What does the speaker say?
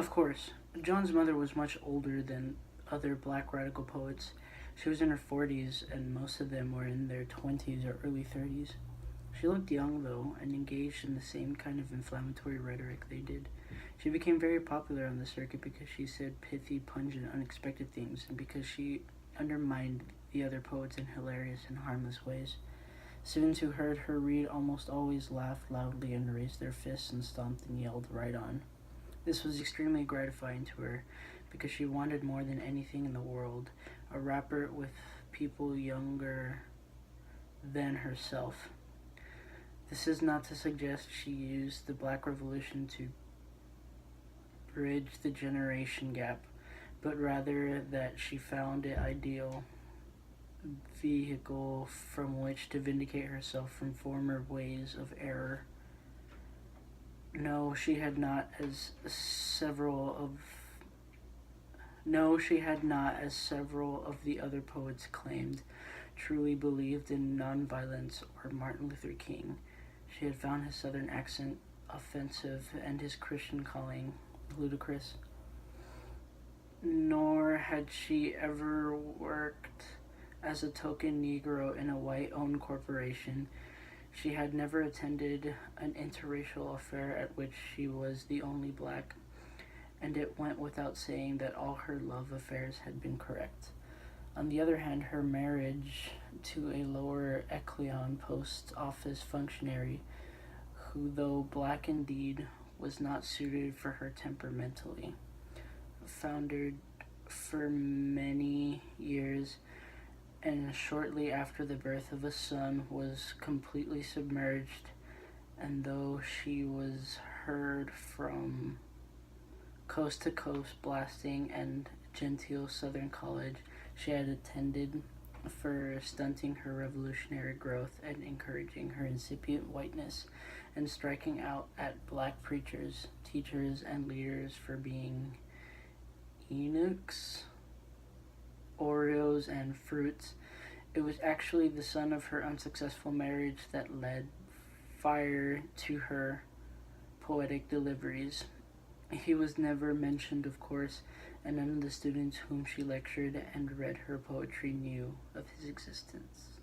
Of course, John's mother was much older than other black radical poets. She was in her 40s, and most of them were in their 20s or early 30s. She looked young, though, and engaged in the same kind of inflammatory rhetoric they did. She became very popular on the circuit because she said pithy, pungent, unexpected things, and because she undermined the other poets in hilarious and harmless ways. Students who heard her read almost always laughed loudly and raised their fists and stomped and yelled right on. This was extremely gratifying to her because she wanted more than anything in the world a rapper with people younger than herself. This is not to suggest she used the Black Revolution to bridge the generation gap, but rather that she found it ideal vehicle from which to vindicate herself from former ways of error. No, she had not, as several of no, she had not, as several of the other poets claimed, truly believed in nonviolence or Martin Luther King. She had found his southern accent offensive and his Christian calling ludicrous. Nor had she ever worked as a token Negro in a white owned corporation. She had never attended an interracial affair at which she was the only black, and it went without saying that all her love affairs had been correct. On the other hand, her marriage to a lower echelon post office functionary, who, though black indeed, was not suited for her temperamentally, foundered for many years, and shortly after the birth of a son was completely submerged, and though she was heard from coast to coast blasting and genteel southern college she had attended for stunting her revolutionary growth and encouraging her incipient whiteness, and striking out at black preachers, teachers, and leaders for being eunuchs, Oreos, and fruits. It was actually the son of her unsuccessful marriage that led fire to her poetic deliveries. He was never mentioned, of course, and none of the students whom she lectured and read her poetry knew of his existence.